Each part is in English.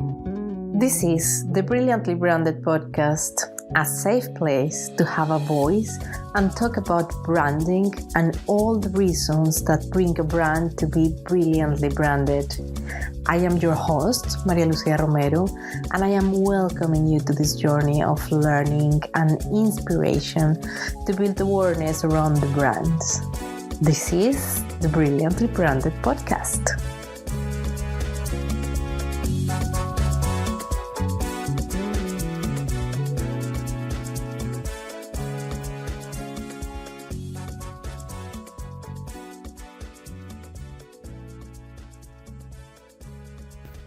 This is the Brilliantly Branded podcast, a safe place to have a voice and talk about branding and all the reasons that bring a brand to be brilliantly branded. I am your host, Maria Lucia Romero, and I am welcoming you to this journey of learning and inspiration to build awareness around the brands. This is the Brilliantly Branded podcast.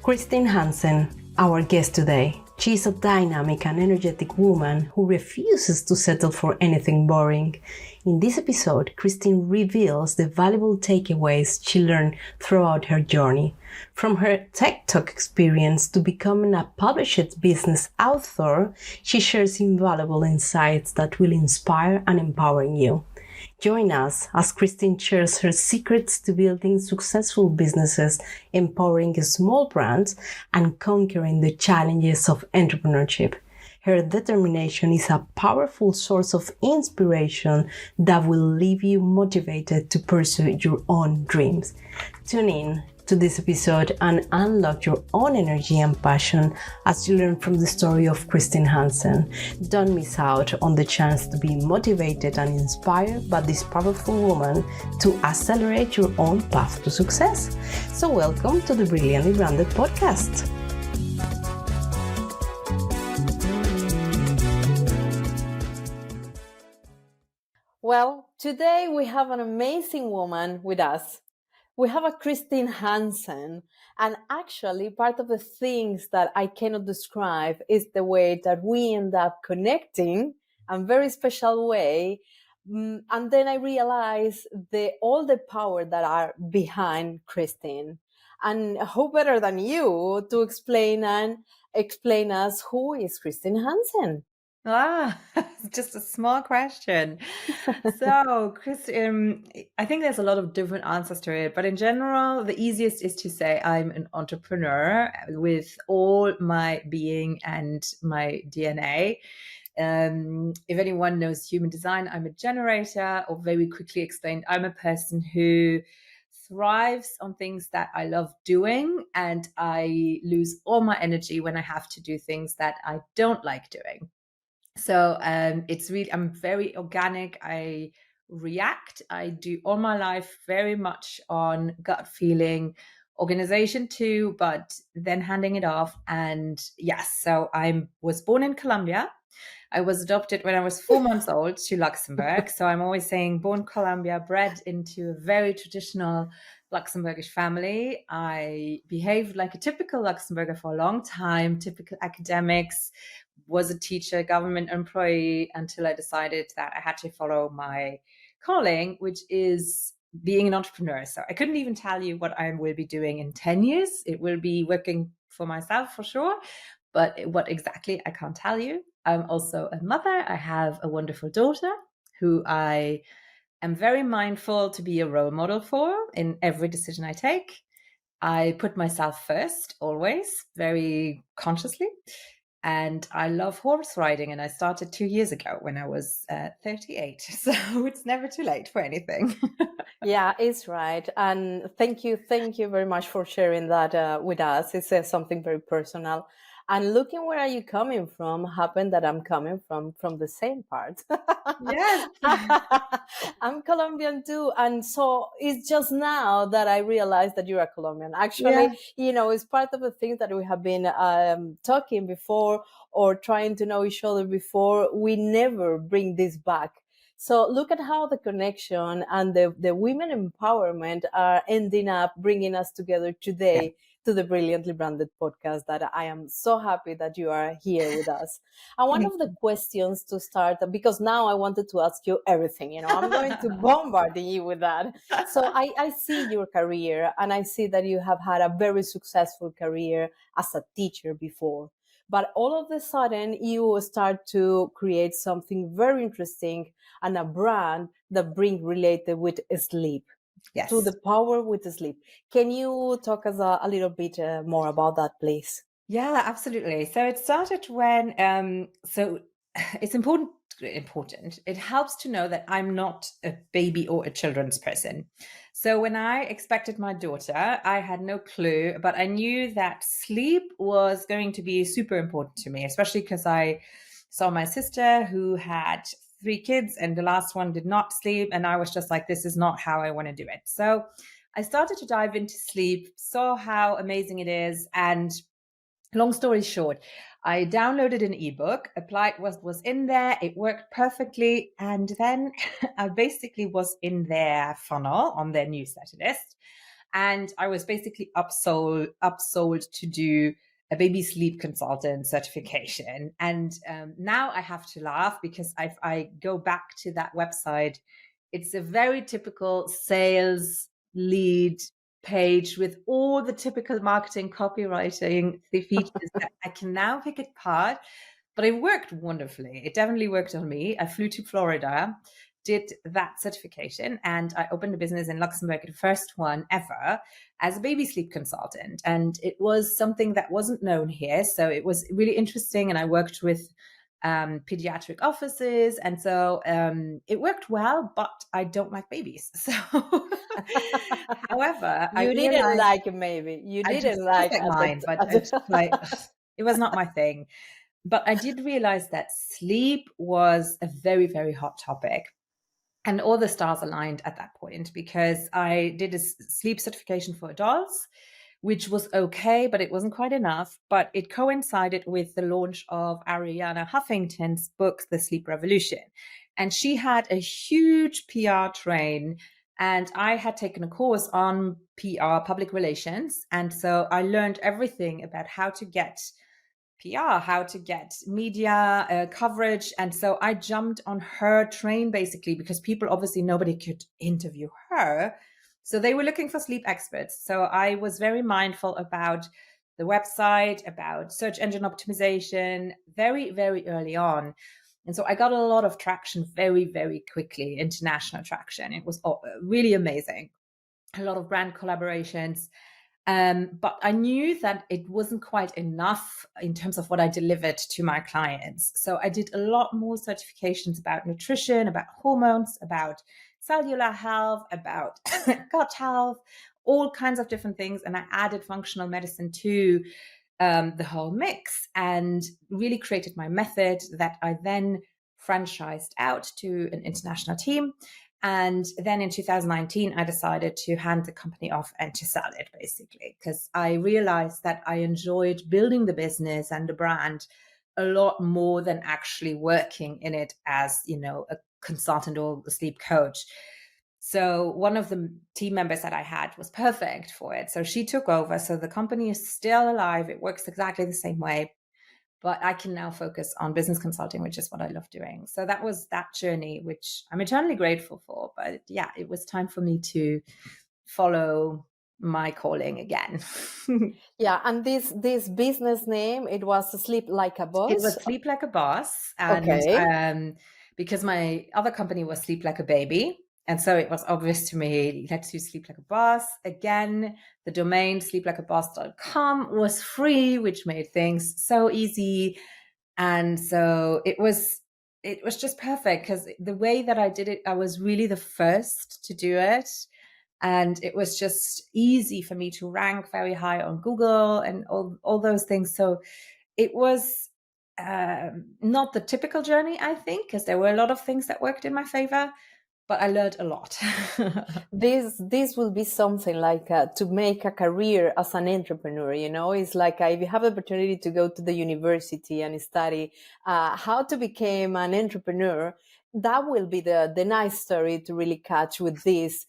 Christine Hansen, our guest today. She is a dynamic and energetic woman who refuses to settle for anything boring. In this episode, Christine reveals the valuable takeaways she learned throughout her journey. From her tech talk experience to becoming a published business author, she shares invaluable insights that will inspire and empower you. Join us as Christine shares her secrets to building successful businesses, empowering small brands, and conquering the challenges of entrepreneurship. Her determination is a powerful source of inspiration that will leave you motivated to pursue your own dreams. Tune in to this episode and unlock your own energy and passion as you learn from the story of Christine Hansen. Don't miss out on the chance to be motivated and inspired by this powerful woman to accelerate your own path to success. So welcome to the Brilliantly Branded podcast. Well, today we have an amazing woman with us. We have a Christine Hansen, and actually part of the things that I cannot describe is the way that we end up connecting in a very special way. And then I realize all the power that are behind Christine. And who better than you to explain us who is Christine Hansen? Just a small question. So, Chris, I think there's a lot of different answers to it, but in general, the easiest is to say I'm an entrepreneur with all my being and my DNA. If anyone knows human design, I'm a generator, or very quickly explained, I'm a person who thrives on things that I love doing, and I lose all my energy when I have to do things that I don't like doing. So it's really, I'm very organic. I react. I do all my life very much on gut feeling, organization too, but then handing it off. And yes, so I was born in Colombia. I was adopted when I was 4 months old to Luxembourg. So I'm always saying born Colombia, bred into a very traditional Luxembourgish family. I behaved like a typical Luxembourger for a long time, typical academics, was a teacher, government employee, until I decided that I had to follow my calling, which is being an entrepreneur. So I couldn't even tell you what I will be doing in 10 years. It will be working for myself for sure, but what exactly, I can't tell you. I'm also a mother. I have a wonderful daughter who I am very mindful to be a role model for in every decision I take. I put myself first, always, very consciously. And I love horse riding, and I started 2 years ago when I was 38. So it's never too late for anything. Yeah, it's right. And thank you very much for sharing that with us. It's something very personal. And looking where are you coming from, happened that I'm coming from the same part. Yes. I'm Colombian too. And so it's just now that I realized that you're a Colombian. Actually, it's part of the things that we have been talking before or trying to know each other before. We never bring this back. So look at how the connection and the women empowerment are ending up bringing us together today to the Brilliantly Branded podcast, that I am so happy that you are here with us. And one of the questions to start, because now I wanted to ask you everything, I'm going to bombard you with that. So I see your career, and I see that you have had a very successful career as a teacher before. But all of a sudden, you start to create something very interesting and a brand that brings related with sleep. Yes. To the power with the sleep. Can you talk us a little bit more about that, please? Yeah, absolutely. So it started when so it's important. It helps to know that I'm not a baby or a children's person. So when I expected my daughter, I had no clue, but I knew that sleep was going to be super important to me, especially because I saw my sister who had three kids and the last one did not sleep, and I was just like, this is not how I want to do it. So I started to dive into sleep, saw how amazing it is, and long story short, I downloaded an ebook, applied what was in there, it worked perfectly, and then I basically was in their funnel on their newsletter list, and I was basically upsold to do a baby sleep consultant certification. And now I have to laugh because if I go back to that website, it's a very typical sales lead page with all the typical marketing copywriting the features that I can now pick it apart. But it worked wonderfully. It definitely worked on me. I flew to Florida, did that certification, and I opened a business in Luxembourg, the first one ever, as a baby sleep consultant. And it was something that wasn't known here. So it was really interesting. And I worked with pediatric offices. And so it worked well, but I don't like babies. So, however, I You didn't realized like it, maybe. You I didn't just like like at mine, but I the just like, it was not my thing. But I did realize that sleep was a very, very hot topic. And all the stars aligned at that point because I did a sleep certification for adults, which was okay, but it wasn't quite enough. But it coincided with the launch of Ariana Huffington's book, The Sleep Revolution. And she had a huge PR train. And I had taken a course on PR, public relations. And so I learned everything about how to get PR, how to get media coverage. And so I jumped on her train basically because people obviously nobody could interview her. So they were looking for sleep experts. So I was very mindful about the website, about search engine optimization very, very early on. And so I got a lot of traction very, very quickly, international traction. It was really amazing. A lot of brand collaborations. But I knew that it wasn't quite enough in terms of what I delivered to my clients. So I did a lot more certifications about nutrition, about hormones, about cellular health, about gut health, all kinds of different things. And I added functional medicine to the whole mix and really created my method that I then franchised out to an international team. And then in 2019, I decided to hand the company off and to sell it basically, because I realized that I enjoyed building the business and the brand a lot more than actually working in it as, a consultant or a sleep coach. So one of the team members that I had was perfect for it. So she took over. So the company is still alive. It works exactly the same way, but I can now focus on business consulting, which is what I love doing. So that was that journey, which I'm eternally grateful for. But yeah, it was time for me to follow my calling again. Yeah, and this business name, it was Sleep Like a It Boss. was Sleep Like a Boss. And Okay. because my other company was Sleep Like a Baby. And so it was obvious to me, let's use Sleep Like a Boss. Again, the domain sleeplikeaboss.com was free, which made things so easy. And so it was just perfect because the way that I did it, I was really the first to do it. And it was just easy for me to rank very high on Google and all those things. So it was not the typical journey, I think, because there were a lot of things that worked in my favor, but I learned a lot. This will be something like to make a career as an entrepreneur. It's like if you have the opportunity to go to the university and study how to become an entrepreneur, that will be the nice story to really catch with this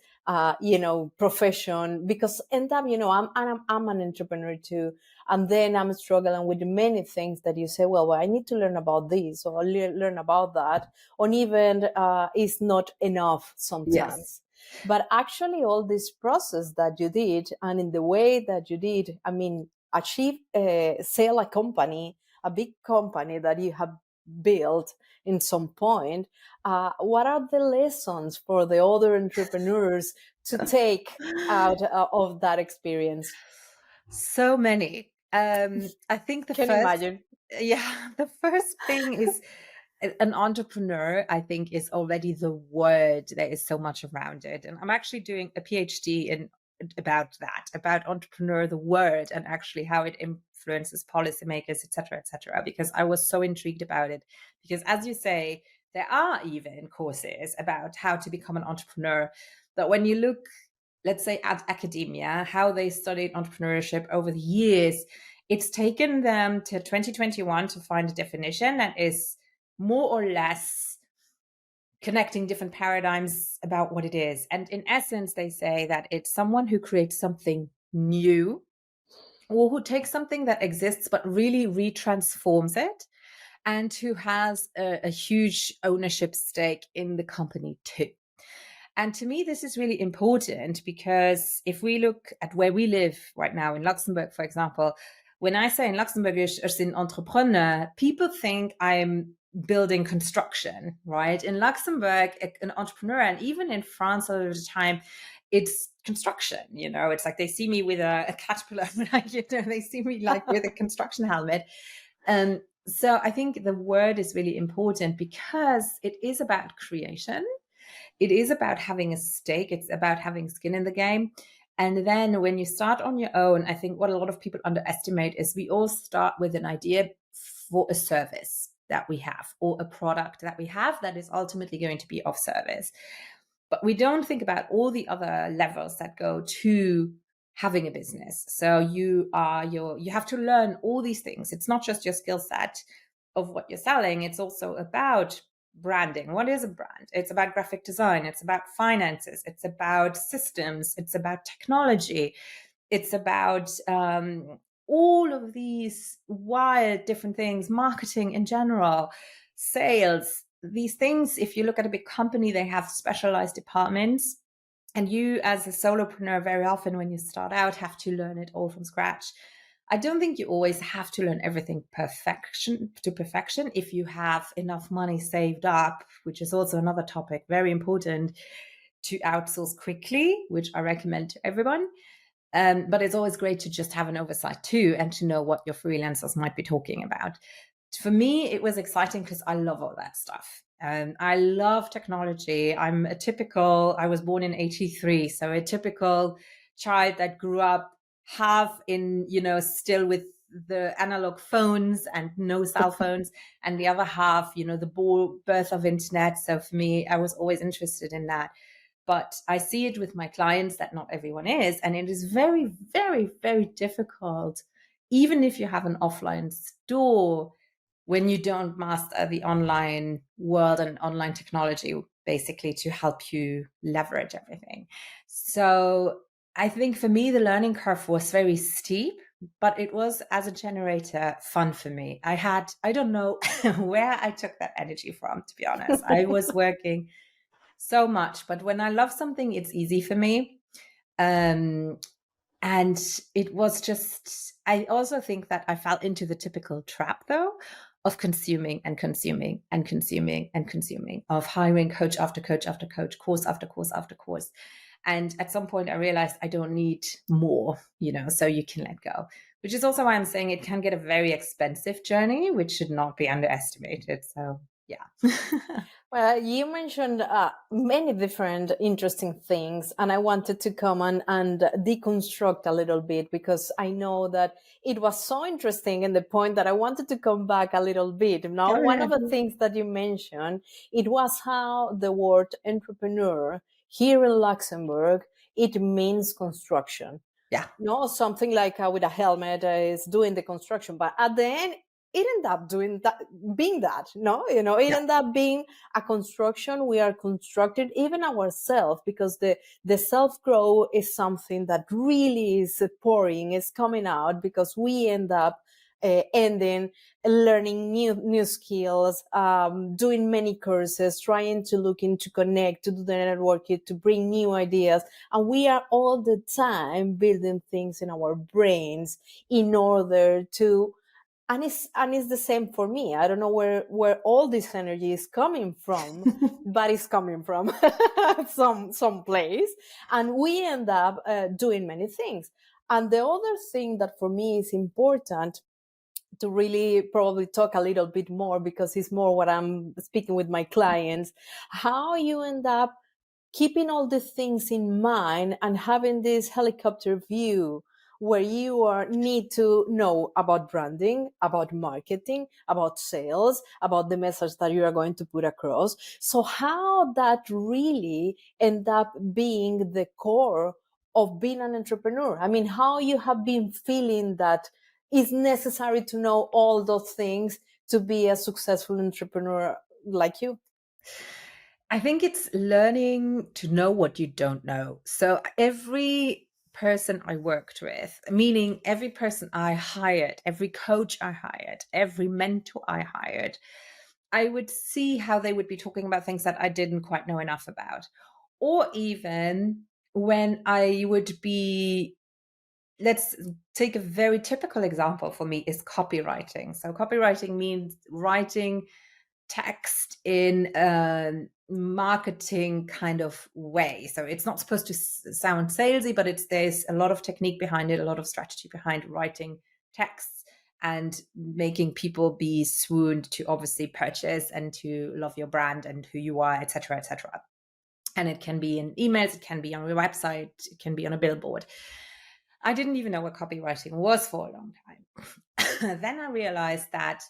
profession, because end up I'm an entrepreneur too, and then I'm struggling with many things that you say, well, I need to learn about this or learn about that, or even it's not enough sometimes. Yes. But actually, all this process that you did, and in the way that you did, achieve sell a company, a big company that you have built in some point. What are the lessons for the other entrepreneurs to take out of that experience? So many. I think Can imagine. the first thing is an entrepreneur, I think, is already the word. There is so much around it. And I'm actually doing a PhD in about that, about entrepreneur, the word, and actually how it influences policymakers, et cetera, because I was so intrigued about it. Because as you say, there are even courses about how to become an entrepreneur. But when you look, let's say, at academia, how they studied entrepreneurship over the years, it's taken them to 2021 to find a definition that is more or less connecting different paradigms about what it is. And in essence, they say that it's someone who creates something new, or who takes something that exists but really retransforms it, and who has a huge ownership stake in the company too. And to me, this is really important, because if we look at where we live right now in Luxembourg, for example, when I say in Luxembourg, ich bin Entrepreneur, people think I'm building construction, right? In Luxembourg, an entrepreneur, and even in France all the time, it's construction, it's like they see me with a caterpillar, they see me like with a construction helmet. So I think the word is really important, because it is about creation. It is about having a stake. It's about having skin in the game. And then when you start on your own, I think what a lot of people underestimate is we all start with an idea for a service that we have, or a product that we have that is ultimately going to be of service. But we don't think about all the other levels that go to having a business. So you have to learn all these things. It's not just your skill set of what you're selling. It's also about branding. What is a brand? It's about graphic design. It's about finances. It's about systems. It's about technology. It's about all of these wild different things, marketing in general, sales, these things. If you look at a big company, they have specialized departments. And you, as a solopreneur, very often when you start out, have to learn it all from scratch. I don't think you always have to learn everything to perfection if you have enough money saved up, which is also another topic, very important, to outsource quickly, which I recommend to everyone. But it's always great to just have an oversight too, and to know what your freelancers might be talking about. For me, it was exciting because I love all that stuff. I love technology. I was born in 83, so a typical child that grew up half in, still with the analog phones and no cell phones, and the other half, the birth of internet. So for me, I was always interested in that. But I see it with my clients that not everyone is. And it is very, very, very difficult, even if you have an offline store, when you don't master the online world and online technology, basically, to help you leverage everything. So I think for me, the learning curve was very steep, but it was, as a generator, fun for me. I don't know where I took that energy from, to be honest. I was working so much, but when I love something, it's easy for me. And it was just, I also think that I fell into the typical trap, though, of consuming and consuming and consuming and consuming, of hiring coach after coach after coach, course after course after course. And at some point I realized I don't need more, so you can let go, which is also why I'm saying it can get a very expensive journey, which should not be underestimated. So yeah. Well, you mentioned many different interesting things, and I wanted to come and deconstruct a little bit, because I know that it was so interesting, and the point that I wanted to come back a little bit. Now, one of the things that you mentioned, it was how the word entrepreneur here in Luxembourg, it means construction. Yeah. Something like with a helmet is doing the construction, but at the end, it ended up being that, it ended up being a construction. We are constructed even ourselves, because the self-growth is something that really is pouring, is coming out, because we end up ending learning new skills, doing many courses, trying to look into connect, to do the networking, to bring new ideas. And we are all the time building things in our brains in order to, and it's the same for me. I don't know where all this energy is coming from, but it's coming from some place, and we end up doing many things. And the other thing that for me is important to really probably talk a little bit more, because it's more what I'm speaking with my clients, how you end up keeping all the things in mind and having this helicopter view where you need to know about branding, about marketing, about sales, about the message that you are going to put across. So how that really end up being the core of being an entrepreneur? I mean, how you have been feeling that it's necessary to know all those things to be a successful entrepreneur like you? I think it's learning to know what you don't know. So every person I worked with, meaning every person I hired, every coach I hired, every mentor I hired, I would see how they would be talking about things that I didn't quite know enough about. Or even when I would be, let's take a very typical example for me is copywriting. So copywriting means writing text in a marketing kind of way. So it's not supposed to sound salesy, but there's a lot of technique behind it, a lot of strategy behind writing texts and making people be swooned to obviously purchase and to love your brand and who you are, etc., etc. And it can be in emails, it can be on your website, it can be on a billboard. I didn't even know what copywriting was for a long time. Then I realized that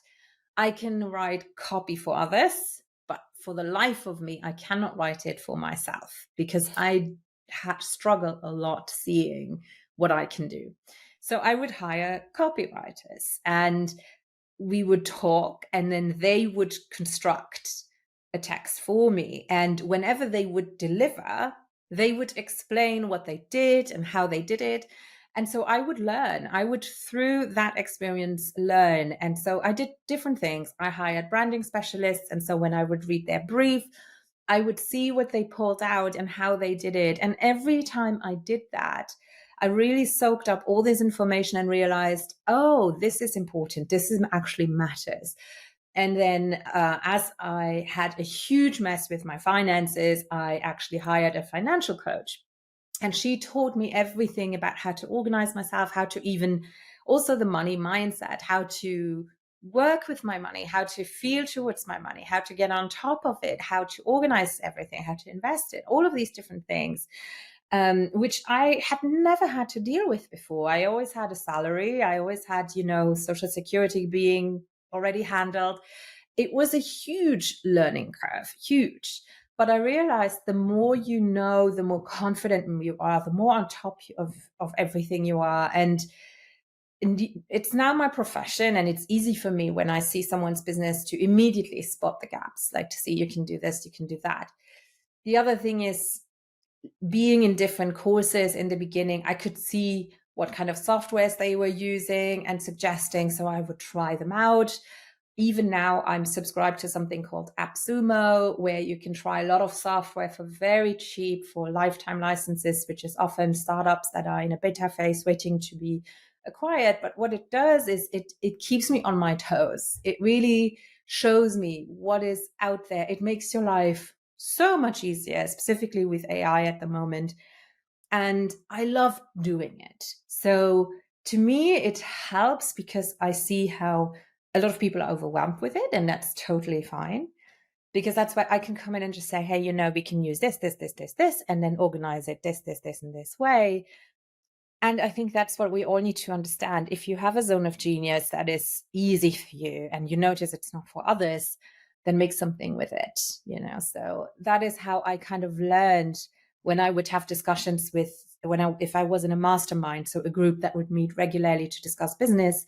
I can write copy for others, but for the life of me, I cannot write it for myself because I had struggled a lot seeing what I can do. So I would hire copywriters and we would talk, and then they would construct a text for me. And whenever they would deliver, they would explain what they did and how they did it. And so I would learn. I would, through that experience, learn. And so I did different things. I hired branding specialists. And so when I would read their brief, I would see what they pulled out and how they did it. And every time I did that, I really soaked up all this information and realized, oh, this is important. Actually matters. And then as I had a huge mess with my finances, I actually hired a financial coach. And she taught me everything about how to organize myself, how to even also the money mindset, how to work with my money, how to feel towards my money, how to get on top of it, how to organize everything, how to invest it, all of these different things, which I had never had to deal with before. I always had a salary. I always had, Social Security being already handled. It was a huge learning curve, huge. But I realized the more you know, the more confident you are, the more on top of everything you are. And it's now my profession, and it's easy for me when I see someone's business to immediately spot the gaps, like to see you can do this, you can do that. The other thing is being in different courses in the beginning, I could see what kind of softwares they were using and suggesting, so I would try them out. Even now, I'm subscribed to something called AppSumo, where you can try a lot of software for very cheap for lifetime licenses, which is often startups that are in a beta phase waiting to be acquired. But what it does is it keeps me on my toes. It really shows me what is out there. It makes your life so much easier, specifically with AI at the moment. And I love doing it. So to me, it helps because I see how a lot of people are overwhelmed with it, and that's totally fine. Because that's why I can come in and just say, hey, we can use this, and then organize it this, and this way. And I think that's what we all need to understand. If you have a zone of genius that is easy for you and you notice it's not for others, then make something with it, So that is how I kind of learned when I would have discussions if I was in a mastermind, so a group that would meet regularly to discuss business.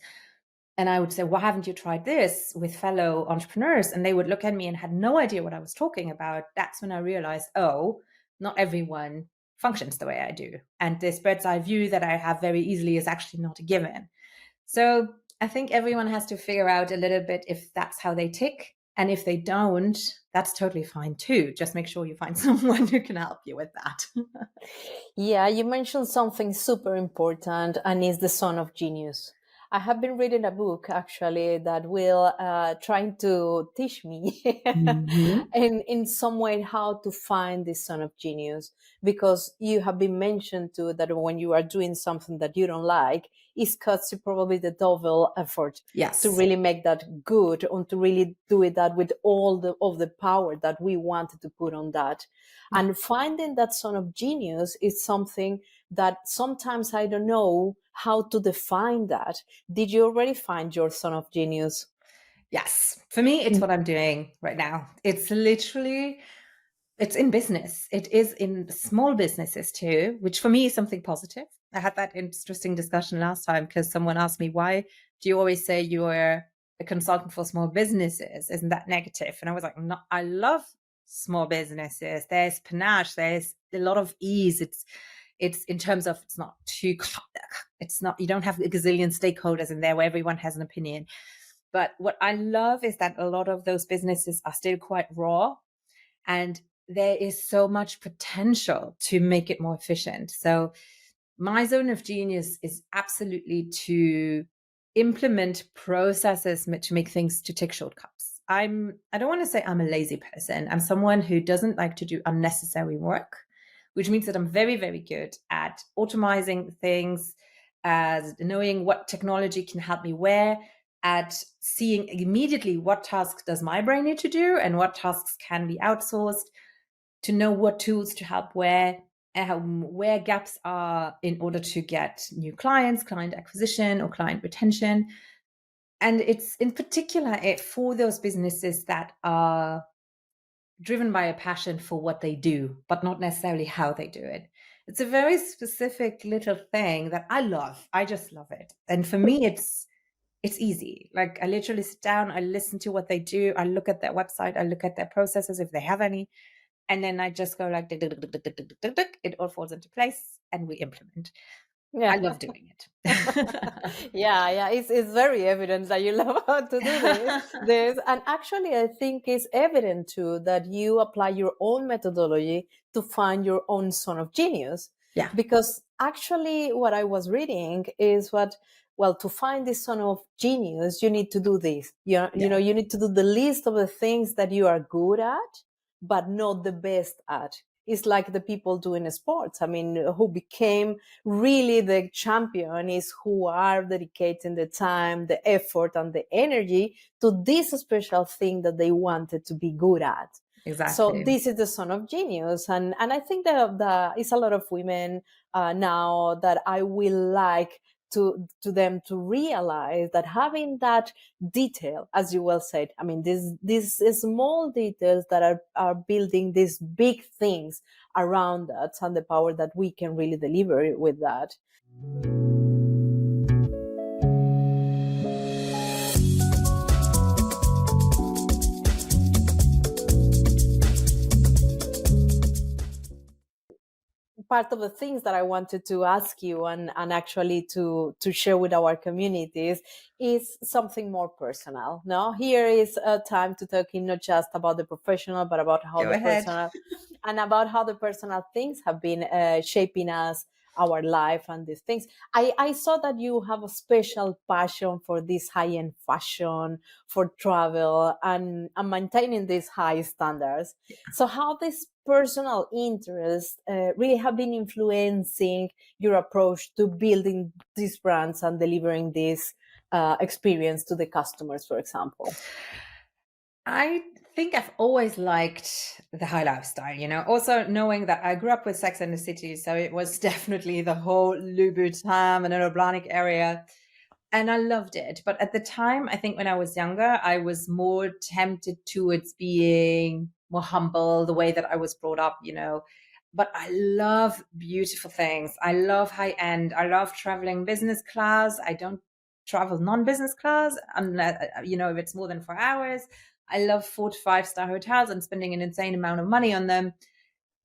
And I would say, well, haven't you tried this with fellow entrepreneurs? And they would look at me and had no idea what I was talking about. That's when I realized, oh, not everyone functions the way I do. And this bird's eye view that I have very easily is actually not a given. So I think everyone has to figure out a little bit if that's how they tick. And if they don't, that's totally fine too. Just make sure you find someone who can help you with that. Yeah, you mentioned something super important, and is the zone of genius. I have been reading a book actually that will trying to teach me Mhm. in some way how to find this son of genius, because you have been mentioned to that when you are doing something that you don't like, it costs you probably the double effort to Yes. really make that good, and to really do it that with all the power that we wanted to put on that. And finding that son of genius is something that sometimes I don't know how to define that. Did you already find your son of genius? Yes. For me, it's what I'm doing right now. It's literally, it's in business. It is in small businesses too, which for me is something positive. I had that interesting discussion last time because someone asked me, why do you always say you're a consultant for small businesses? Isn't that negative? And I was like, no, I love small businesses. There's panache, there's a lot of ease. It's in terms of, it's not too, it's not, you don't have a gazillion stakeholders in there where everyone has an opinion. But what I love is that a lot of those businesses are still quite raw, and there is so much potential to make it more efficient. So my zone of genius is absolutely to implement processes to make things, to take shortcuts. I don't want to say I'm a lazy person. I'm someone who doesn't like to do unnecessary work, which means that I'm very, very good at automizing things, as knowing what technology can help me where, at seeing immediately what tasks does my brain need to do and what tasks can be outsourced, to know what tools to help where gaps are in order to get new clients, client acquisition or client retention. And it's in particular for those businesses that are driven by a passion for what they do, but not necessarily how they do it. It's a very specific little thing that I love. I just love it. And for me, it's easy. Like, I literally sit down, I listen to what they do, I look at their website, I look at their processes if they have any, and then I just go like, it all falls into place and we implement. I Yeah. love doing it. Yeah, it's very evident that you love how to do this. And actually, I think it's evident too that you apply your own methodology to find your own son of genius. Yeah. Because actually, what I was reading is well, to find this son of genius, you need to do this. You need to do the list of the things that you are good at, but not the best at. It's like the people doing sports. I mean, who became really the champion is who are dedicating the time, the effort, and the energy to this special thing that they wanted to be good at. So Exactly. this is the son of genius, and I think that it's a lot of women now that I will like to them to realize that having that detail, as you well said, I mean, these small details that are building these big things around us, and the power that we can really deliver with that. Part of the things that I wanted to ask you, and actually to share with our communities, is something more personal. No, here is a time to talking not just about the professional, but about how Go the ahead. personal, and about how the personal things have been shaping us, our life, and these things. I saw that you have a special passion for this high-end fashion, for travel, and maintaining these high standards. So how this personal interests really have been influencing your approach to building these brands and delivering this experience to the customers, for example? I think I've always liked the high lifestyle, also knowing that I grew up with Sex and the City. So it was definitely the whole Louboutin and Oblonic area. And I loved it. But at the time, I think when I was younger, I was more tempted towards being more humble, the way that I was brought up. But I love beautiful things. I love high end. I love traveling business class. I don't travel non-business class unless, if it's more than 4 hours. I love 4 to 5 star hotels and spending an insane amount of money on them.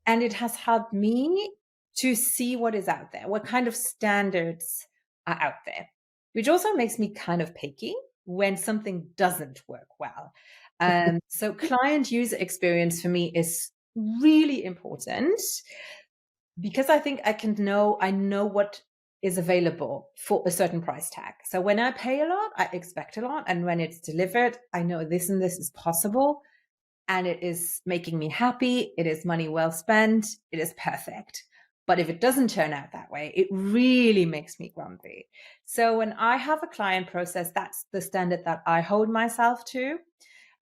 And it has helped me to see what is out there, what kind of standards are out there, which also makes me kind of picky when something doesn't work well. So client user experience for me is really important, because I think I know what is available for a certain price tag. So when I pay a lot, I expect a lot. And when it's delivered, I know this and this is possible. And it is making me happy. It is money well spent. It is perfect. But if it doesn't turn out that way, it really makes me grumpy. So when I have a client process, that's the standard that I hold myself to.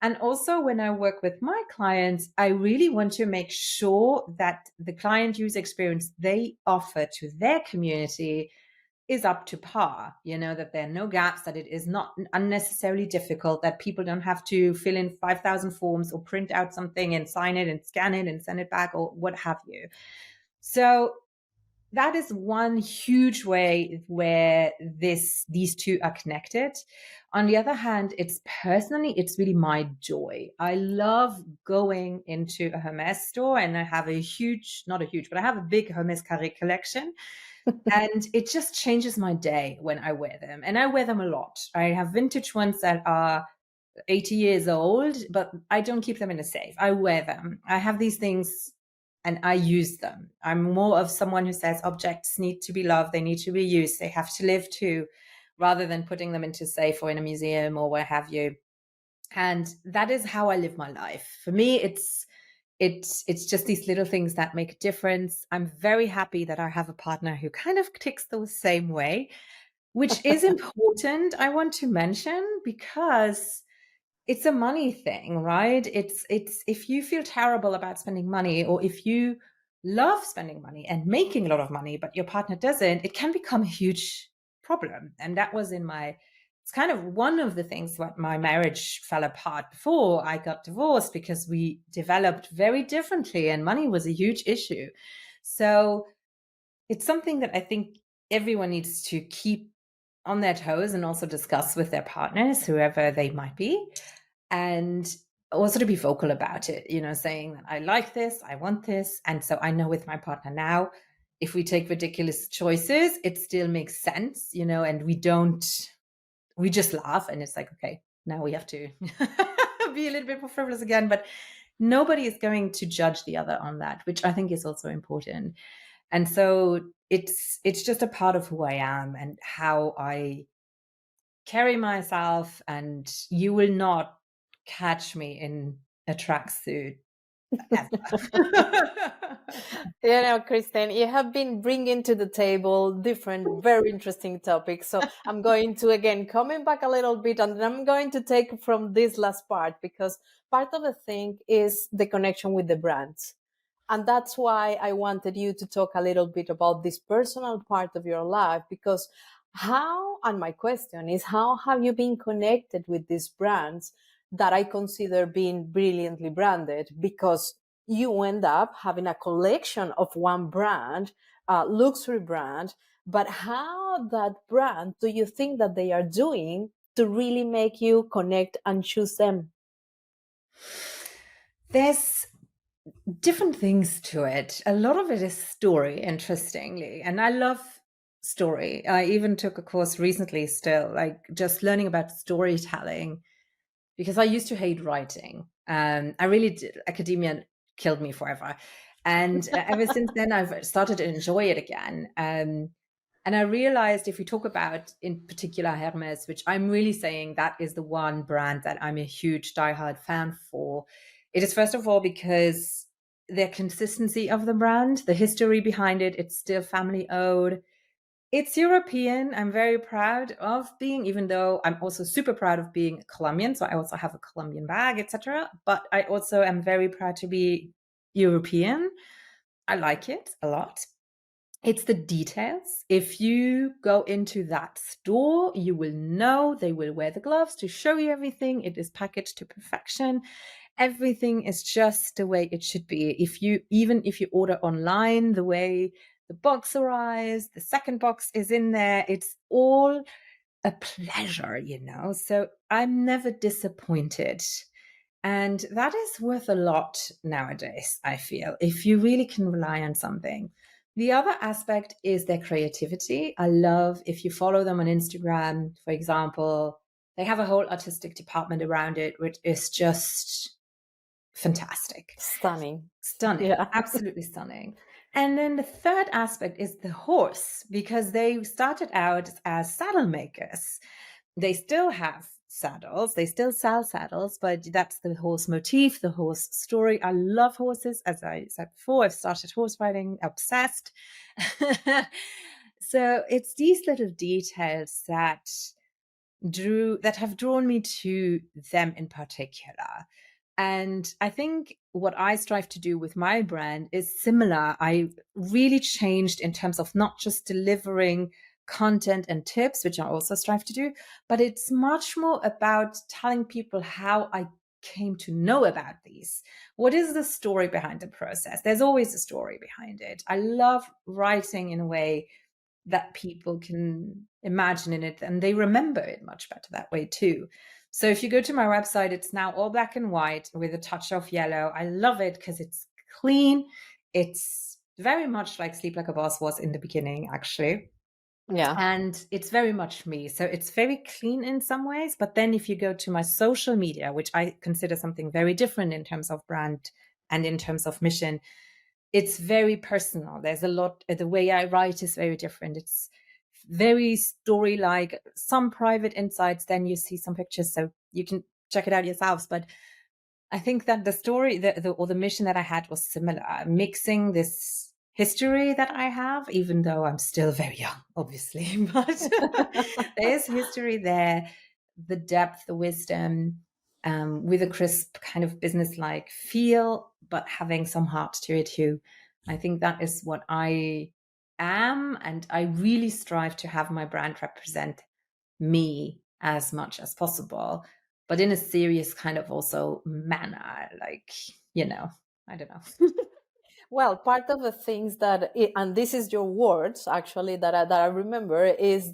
And also when I work with my clients, I really want to make sure that the client user experience they offer to their community is up to par, that there are no gaps, that it is not unnecessarily difficult, that people don't have to fill in 5,000 forms or print out something and sign it and scan it and send it back or what have you. So that is one huge way where these two are connected. On the other hand, it's really my joy. I love going into a Hermes store, and I have I have a big Hermes Carré collection. And it just changes my day when I wear them. And I wear them a lot. I have vintage ones that are 80 years old, but I don't keep them in a safe. I wear them. I have these things and I use them. I'm more of someone who says objects need to be loved. They need to be used. They have to live too, rather than putting them into a safe or in a museum or what have you. And that is how I live my life. For me, it's just these little things that make a difference. I'm very happy that I have a partner who kind of ticks the same way, which is important, I want to mention, because it's a money thing, right? It's if you feel terrible about spending money, or if you love spending money and making a lot of money, but your partner doesn't, it can become a huge problem. And that was it's kind of one of the things what my marriage fell apart before I got divorced, because we developed very differently and money was a huge issue. So it's something that I think everyone needs to keep on their toes and also discuss with their partners, whoever they might be, and also to be vocal about it, saying that I like this, I want this. And so I know with my partner now, if we take ridiculous choices, it still makes sense, and we just laugh and it's like, okay, now we have to be a little bit more frivolous again. But nobody is going to judge the other on that, which I think is also important. And so it's just a part of who I am and how I carry myself, and you will not catch me in a tracksuit Christine, you have been bringing to the table different, very interesting topics. So I'm going to, again, coming back a little bit, and I'm going to take from this last part, because part of the thing is the connection with the brands. And that's why I wanted you to talk a little bit about this personal part of your life, because and my question is, how have you been connected with these brands that I consider being brilliantly branded? Because you end up having a collection of one brand, luxury brand, but how that brand do you think that they are doing to really make you connect and choose them? There's different things to it. A lot of it is story, interestingly, and I love story. I even took a course recently, still, like just learning about storytelling, because I used to hate writing. I really did. Academia killed me forever. And ever since then, I've started to enjoy it again. And I realized, if we talk about, in particular, Hermes, which I'm really saying that is the one brand that I'm a huge diehard fan for, it is first of all because the consistency of the brand, the history behind it, it's still family owned. It's European. I'm very proud of being, even though I'm also super proud of being Colombian. So I also have a Colombian bag, etc. But I also am very proud to be European. I like it a lot. It's the details. If you go into that store, you will know they will wear the gloves to show you everything. It is packaged to perfection. Everything is just the way it should be. Even if you order online, the way the box arrives, the second box is in there, it's all a pleasure, So I'm never disappointed. And that is worth a lot nowadays, I feel, if you really can rely on something. The other aspect is their creativity. I love, if you follow them on Instagram, for example, they have a whole artistic department around it, which is just fantastic. Stunning. Yeah. Absolutely stunning. And then the third aspect is the horse, because they started out as saddle makers. They still have saddles, they still sell saddles, but that's the horse motif, the horse story. I love horses. As I said before, I've started horse riding, obsessed. So it's these little details that have drawn me to them in particular. And I think what I strive to do with my brand is similar. I really changed in terms of not just delivering content and tips, which I also strive to do, but it's much more about telling people how I came to know about these. What is the story behind the process? There's always a story behind it. I love writing in a way that people can imagine in it, and they remember it much better that way too. So if you go to my website, it's now all black and white with a touch of yellow. I love it because it's clean. It's very much like Sleep Like a Boss was in the beginning, actually. Yeah. And it's very much me. So it's very clean in some ways. But then if you go to my social media, which I consider something very different in terms of brand and in terms of mission, it's very personal. There's a lot, the way I write is very different. It's very story-like, some private insights, then you see some pictures, so you can check it out yourselves. But I think that the story, or the mission that I had was similar, mixing this history that I have, even though I'm still very young, obviously, but there's history there, the depth, the wisdom, with a crisp kind of business-like feel, but having some heart to it too. I think that is what I am, and I really strive to have my brand represent me as much as possible, but in a serious kind of also manner, like, I don't know. Well, part of the things and this is your words actually that I remember, is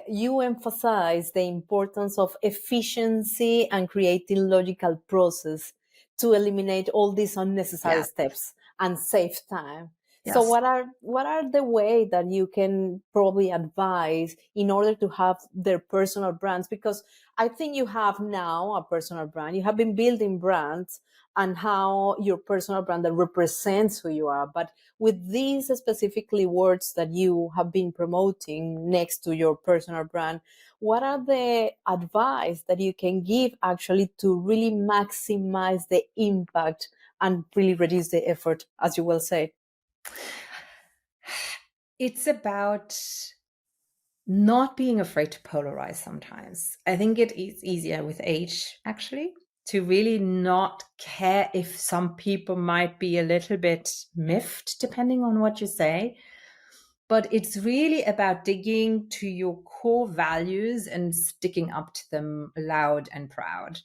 you emphasize the importance of efficiency and creating logical process to eliminate all these unnecessary Yeah. steps and save time. So Yes. what are the way that you can probably advise in order to have their personal brands? Because I think you have now a personal brand. You have been building brands and how your personal brand that represents who you are. But with these specifically words that you have been promoting next to your personal brand, what are the advice that you can give actually to really maximize the impact and really reduce the effort, as you will say? It's about not being afraid to polarize sometimes. I think it is easier with age, actually, to really not care if some people might be a little bit miffed, depending on what you say. But it's really about digging to your core values and sticking up to them loud and proud.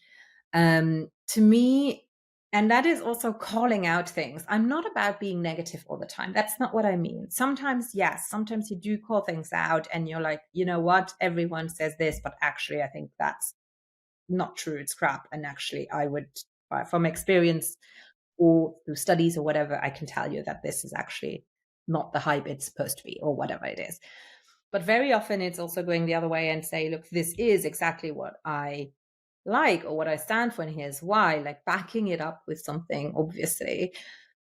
To me, and that is also calling out things. I'm not about being negative all the time. That's not what I mean. Sometimes, yes, sometimes you do call things out and you're like, you know what? Everyone says this, but actually, I think that's not true. It's crap. And actually, I would, from experience or through studies or whatever, I can tell you that this is actually not the hype it's supposed to be or whatever it is. But very often it's also going the other way and say, look, this is exactly what I like or what I stand for, and here's why, like backing it up with something, obviously.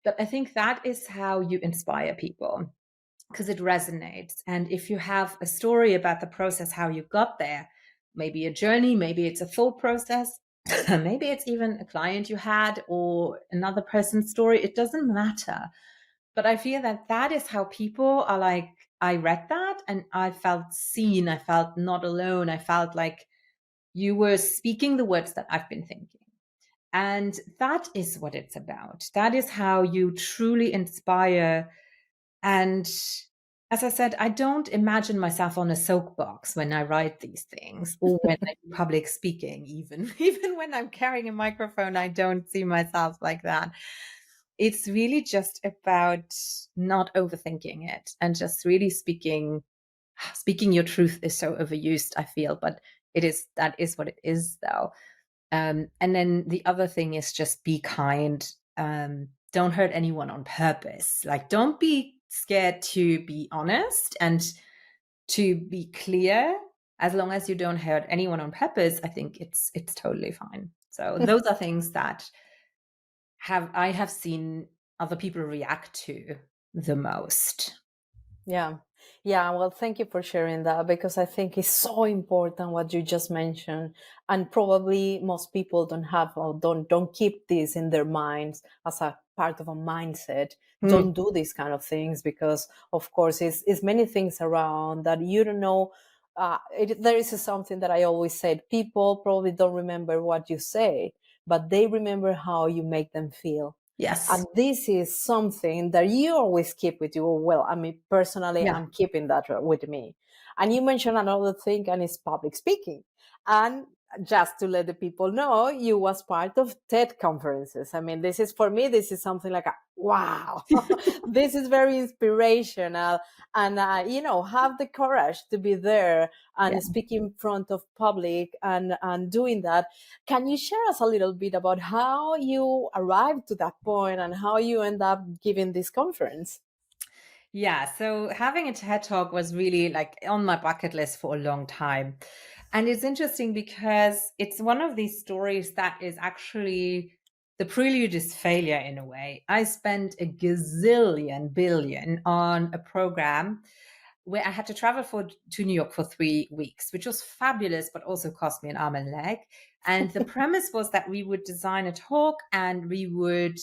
But I think that is how you inspire people, because it resonates. And if you have a story about the process, how you got there, maybe a journey, maybe it's a full process, maybe it's even a client you had or another person's story, it doesn't matter. But I feel that that is how people are like, I read that and I felt seen, I felt not alone, I felt like you were speaking the words that I've been thinking. And that is what it's about. That is how you truly inspire. And as I said, I don't imagine myself on a soapbox when I write these things or when I do public speaking, even when I'm carrying a microphone, I don't see myself like that. It's really just about not overthinking it and just really speaking your truth is so overused, I feel, but that is what it is though. And then the other thing is just be kind. Don't hurt anyone on purpose. Like, don't be scared to be honest and to be clear. As long as you don't hurt anyone on purpose, I think it's totally fine. So those are things that I have seen other people react to. the most. Yeah. Yeah. Well, thank you for sharing that, because I think it's so important what you just mentioned. And probably most people don't have, or don't keep this in their minds as a part of a mindset. Don't do these kind of things, because of course it's many things around that you don't know. There is something that I always said: people probably don't remember what you say, but they remember how you make them feel. Yes. And this is something that you always keep with you. Well, I mean, personally, Yeah. I'm keeping that with me. And you mentioned another thing, and it's public speaking. And just to let the people know, you was part of TED conferences. I mean, this is, for me, this is something like wow, this is very inspirational. And, have the courage to be there Yeah. and speak in front of public and doing that. Can you share us a little bit about how you arrived to that point and how you end up giving this conference? Yeah, so having a TED Talk was really like on my bucket list for a long time. And it's interesting because it's one of these stories that is actually the prelude is failure in a way. I spent a gazillion billion on a program where I had to travel to New York for 3 weeks, which was fabulous, but also cost me an arm and a leg. And the premise was that we would design a talk and we would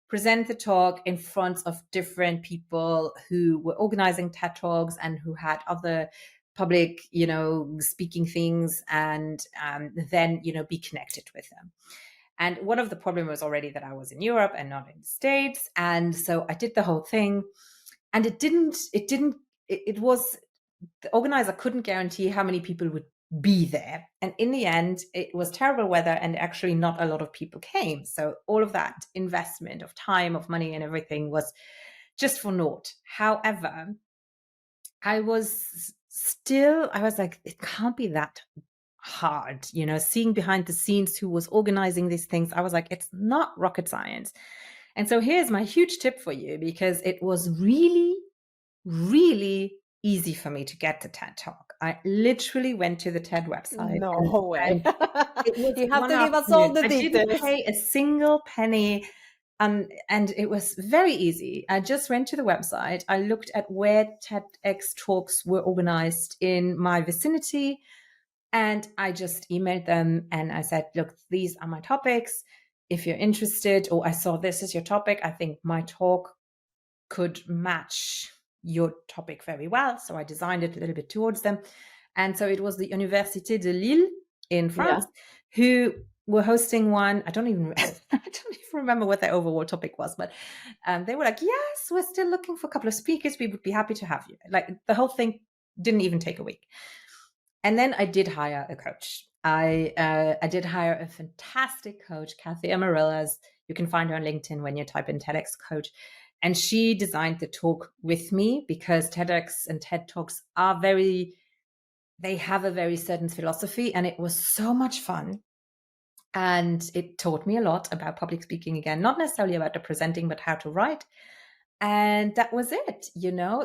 present the talk in front of different people who were organizing TED Talks and who had other public, speaking things, and then, be connected with them. And one of the problems was already that I was in Europe and not in the States. And so I did the whole thing, and it was, the organizer couldn't guarantee how many people would be there. And in the end, it was terrible weather and actually not a lot of people came. So all of that investment of time, of money and everything was just for naught. However, I was like, it can't be that hard, seeing behind the scenes who was organizing these things. I was like, it's not rocket science. And so here's my huge tip for you, because it was really, really easy for me to get the TED Talk. I literally went to the TED website No way. and it was You have one to give us all afternoon. the I didn't details. pay a single penny. And it was very easy. I just went to the website. I looked at where TEDx talks were organized in my vicinity. And I just emailed them and I said, look, these are my topics. If you're interested, or I saw this is your topic, I think my talk could match your topic very well. So I designed it a little bit towards them. And so it was the Université de Lille in France who were hosting one. I don't even remember what their overall topic was, but they were like, yes, we're still looking for a couple of speakers. We would be happy to have you. Like, the whole thing didn't even take a week. And then I did hire a coach. I did hire a fantastic coach, Kathy Amarillas. You can find her on LinkedIn when you type in TEDx coach. And she designed the talk with me, because TEDx and TED Talks they have a very certain philosophy, and it was so much fun. And it taught me a lot about public speaking again, not necessarily about the presenting, but how to write. And that was it,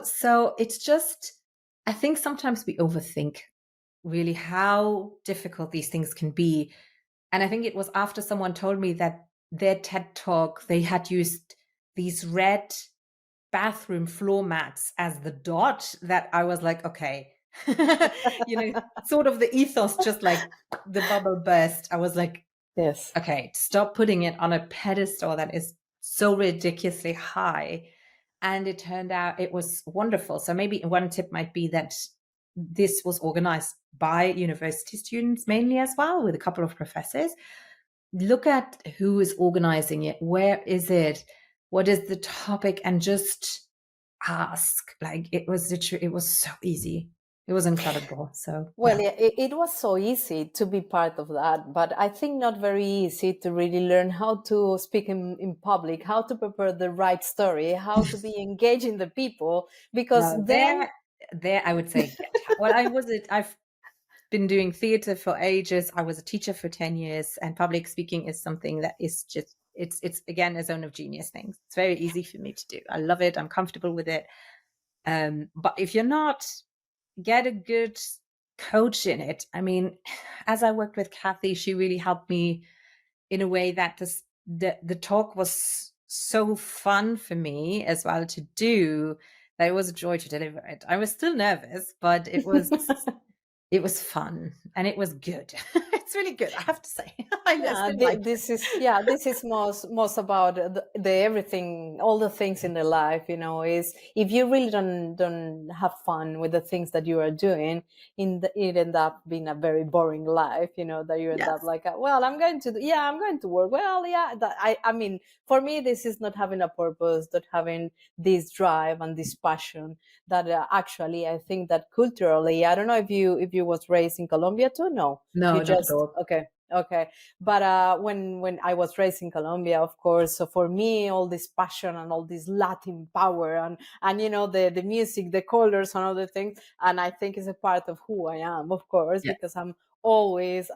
So it's just, I think sometimes we overthink really how difficult these things can be. And I think it was after someone told me that their TED Talk, they had used these red bathroom floor mats as the dot, that I was like, okay, sort of the ethos, just like the bubble burst. I was like, Yes. okay, stop putting it on a pedestal that is so ridiculously high. And it turned out it was wonderful. So maybe one tip might be that this was organized by university students mainly as well, with a couple of professors. Look at who is organizing it. Where is it? What is the topic? And just ask. Like, it was so easy. It was incredible. So, Well, yeah. it was so easy to be part of that, but I think not very easy to really learn how to speak in public, how to prepare the right story, how to be engaging the people, because No, then there, I would say, well, I've been doing theater for ages. I was a teacher for 10 years, and public speaking is something that is just, it's again, a zone of genius thing. It's very easy for me to do. I love it. I'm comfortable with it. But if you're not, get a good coach in it. I mean, as I worked with Kathy, she really helped me in a way that the talk was so fun for me as well to do that it was a joy to deliver it. I was still nervous, but it was fun and it was good. It's really good, I have to say. I Yeah, still like it. this is most about the everything, all the things in the life. Is if you really don't have fun with the things that you are doing, it end up being a very boring life. That you end up Yes. like, well, I'm going to work. Well, yeah, I mean, for me, this is not having a purpose, not having this drive and this passion. That actually, I think that culturally, I don't know if you was raised in Colombia too. No, you No, not at just all. okay. Okay, but when I was raised in Colombia, of course, so for me, all this passion and all this Latin power and the music, the colors and other things, and I think it's a part of who I am, of course, Yeah. because I'm always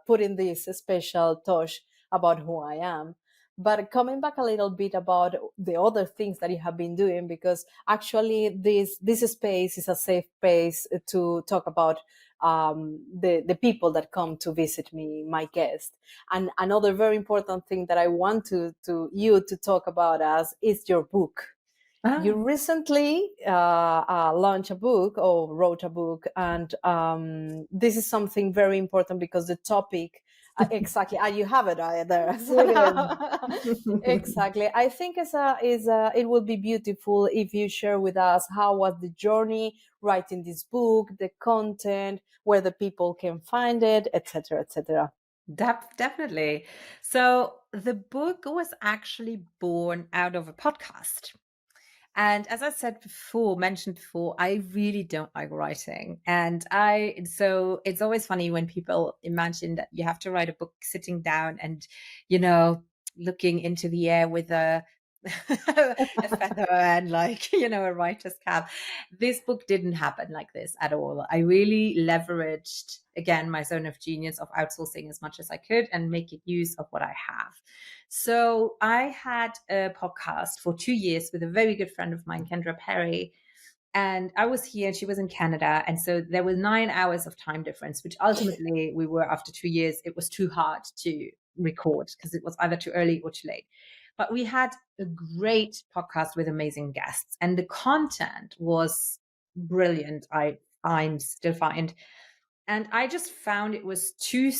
putting this special touch about who I am. But coming back a little bit about the other things that you have been doing, because actually this space is a safe space to talk about the people that come to visit me, my guests. And another very important thing that I want you to talk about us is your book. You Ah. recently launched a book or wrote a book, and this is something very important because the topic exactly, you have it there. Exactly. I think it would be beautiful if you share with us how was the journey writing this book, the content, where the people can find it, etc., etc. Definitely. So the book was actually born out of a podcast. And as I said before, mentioned before, I really don't like writing. So it's always funny when people imagine that you have to write a book sitting down and, you know, looking into the air with a a feather and like, a writer's cap. This book didn't happen like this at all. I really leveraged, again, my zone of genius of outsourcing as much as I could and making use of what I have. So I had a podcast for 2 years with a very good friend of mine, Kendra Perry. And I was here and she was in Canada. And so there were 9 hours of time difference, which ultimately we were after 2 years, it was too hard to record because it was either too early or too late. But we had a great podcast with amazing guests and the content was brilliant. Still find. And I just found it was too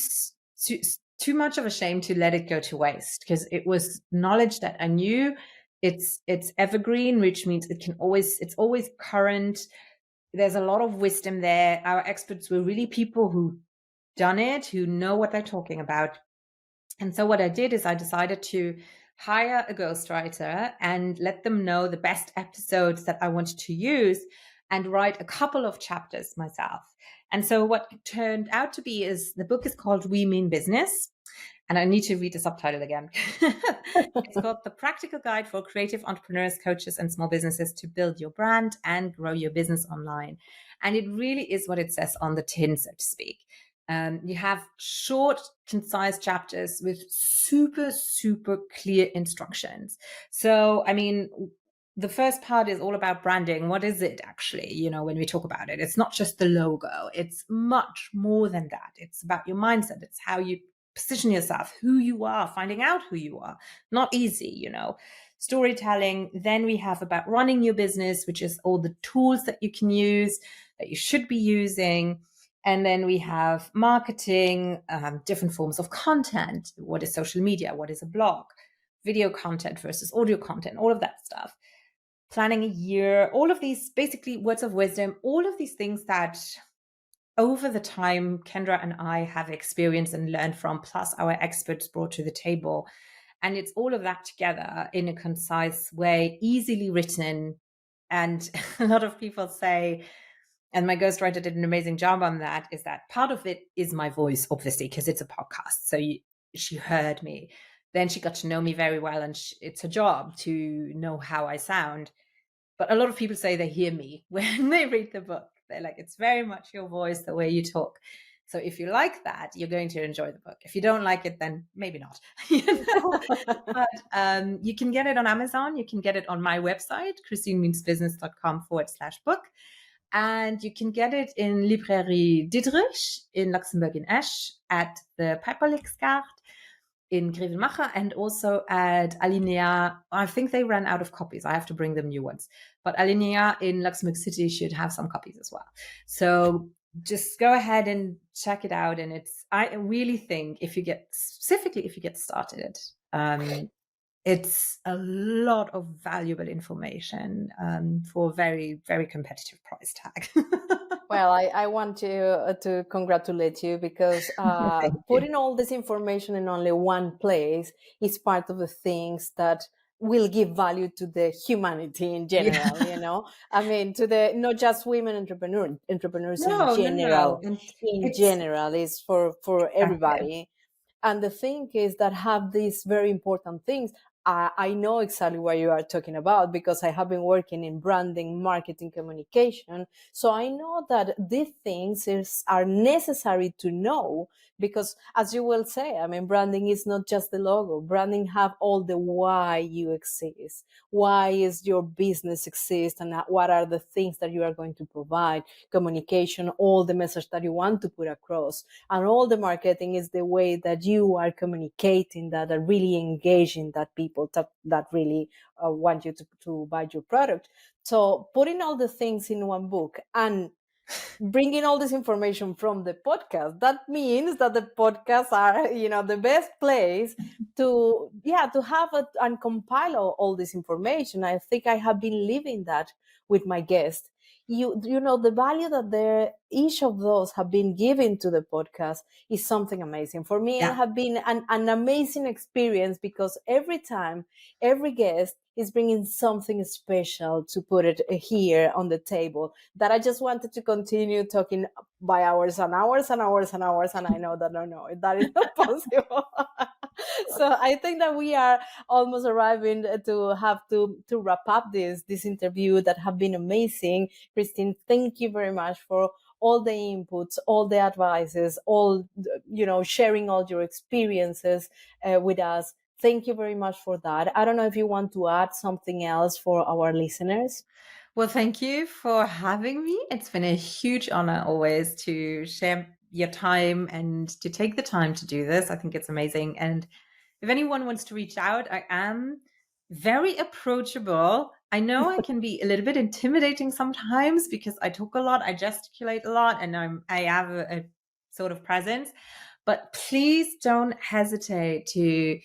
much of a shame to let it go to waste because it was knowledge that I knew. It's evergreen, which means it's always current. There's a lot of wisdom there. Our experts were really people who done it, who know what they're talking about. And so what I did is I decided to hire a ghostwriter and let them know the best episodes that I wanted to use and write a couple of chapters myself. And so what turned out to be is the book is called We Mean Business. And I need to read the subtitle again. It's called The Practical Guide for Creative Entrepreneurs, Coaches, and Small Businesses to Build Your Brand and Grow Your Business Online. And it really is what it says on the tin, so to speak. You have short, concise chapters with super, super clear instructions. So, I mean, the first part is all about branding. What is it actually? When we talk about it, it's not just the logo. It's much more than that. It's about your mindset. It's how you position yourself, who you are, finding out who you are. Not easy, storytelling. Then we have about running your business, which is all the tools that you can use, that you should be using. And then we have marketing, different forms of content. What is social media? What is a blog? Video content versus audio content, all of that stuff. Planning a year, all of these basically words of wisdom, all of these things that over the time Kendra and I have experienced and learned from, plus our experts brought to the table. And it's all of that together in a concise way, easily written. And a lot of people say, and my ghostwriter did an amazing job on that, is that part of it is my voice, obviously, because it's a podcast. So she heard me. Then she got to know me very well, and it's her job to know how I sound. But a lot of people say they hear me when they read the book. They're like, it's very much your voice, the way you talk. So if you like that, you're going to enjoy the book. If you don't like it, then maybe not. But you can get it on Amazon. You can get it on my website, christinemeansbusiness.com/book. And you can get it in Librairie Dietrich in Luxembourg in Esch at the Piperlichsgaard. in Grevenmacher and also at Alinea. I think they ran out of copies. I have to bring them new ones. But Alinea in Luxembourg City should have some copies as well. So just go ahead and check it out. And I really think if you get started, it's a lot of valuable information for a very, very competitive price tag. Well, I want to congratulate you because putting all this information in only one place is part of the things that will give value to the humanity in general. I mean, to the not just women entrepreneurs in general. No. In general, is for everybody. And the thing is that have these very important things. I know exactly what you are talking about because I have been working in branding, marketing, communication. So I know that these things are necessary to know because, as you will say, I mean, branding is not just the logo. Branding have all the why you exist. Why is your business exist and what are the things that you are going to provide? Communication, all the message that you want to put across. And all the marketing is the way that you are communicating that are really engaging that people that really want you to buy your product. So putting all the things in one book and bringing all this information from the podcast, that means that the podcasts are, the best place to have it and compile all this information. I think I have been living that with my guests. The value that each of those have been given to the podcast is something amazing. For me, it have been an amazing experience because every time, every guest is bringing something special to put it here on the table that I just wanted to continue talking by hours and hours and hours and hours. And I know that is not possible. So I think that we are almost arriving to have to wrap up this interview that have been amazing. Christine, thank you very much for all the inputs, all the advices, all, sharing all your experiences with us. Thank you very much for that. I don't know if you want to add something else for our listeners. Well, thank you for having me. It's been a huge honor always to share your time and to take the time to do this. I think it's amazing. And if anyone wants to reach out, I am very approachable. I know I can be a little bit intimidating sometimes because I talk a lot, I gesticulate a lot, and I have a sort of presence. But please don't hesitate to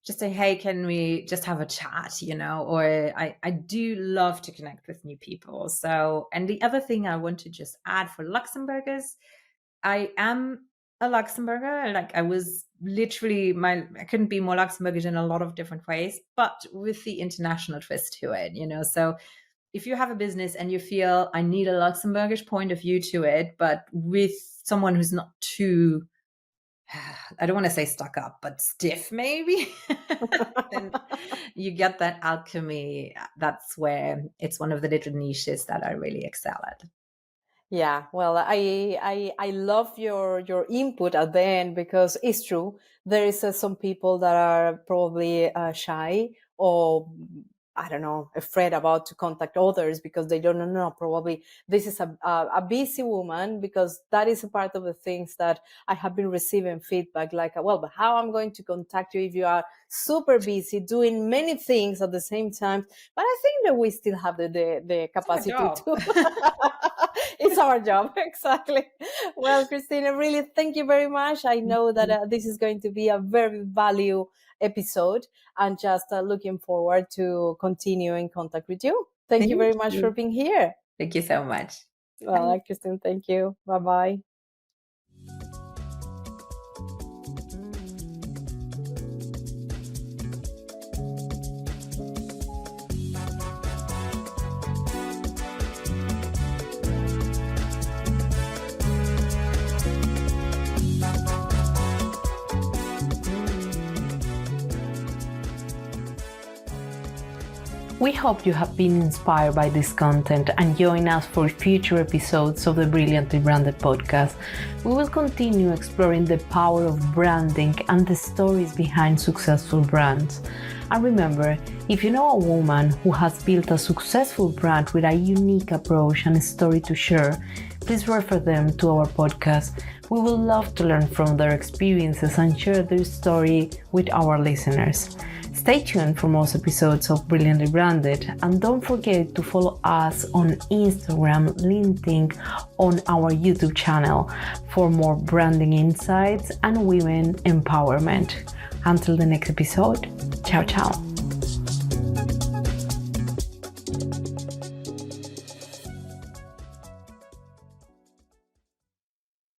just say, hey, can we just have a chat, or I do love to connect with new people. So, and the other thing I want to just add for Luxembourgers, I am a Luxembourger. Like I was literally I couldn't be more Luxembourgish in a lot of different ways, but with the international twist to it, So if you have a business and you feel I need a Luxembourgish point of view to it, but with someone who's not too, I don't want to say stuck up, but stiff maybe, then you get that alchemy. That's where it's one of the little niches that I really excel at. Yeah, well, I love your input at the end because it's true. There is some people that are probably shy or I don't know, afraid about to contact others because they don't know. Probably this is a busy woman because that is a part of the things that I have been receiving feedback like, well, but how I'm going to contact you if you are super busy doing many things at the same time? But I think that we still have the capacity to. It's our job, exactly. Well, Christina, really, thank you very much. I know that this is going to be a very valuable episode and just looking forward to continue in contact with you. Thank you very much for being here. Thank you so much. Well, Christine, thank you. Bye-bye. We hope you have been inspired by this content and join us for future episodes of the Brilliantly Branded podcast. We will continue exploring the power of branding and the stories behind successful brands. And remember, if you know a woman who has built a successful brand with a unique approach and a story to share, please refer them to our podcast. We would love to learn from their experiences and share their story with our listeners. Stay tuned for most episodes of Brilliantly Branded, and don't forget to follow us on Instagram, LinkedIn, on our YouTube channel for more branding insights and women empowerment. Until the next episode, ciao ciao.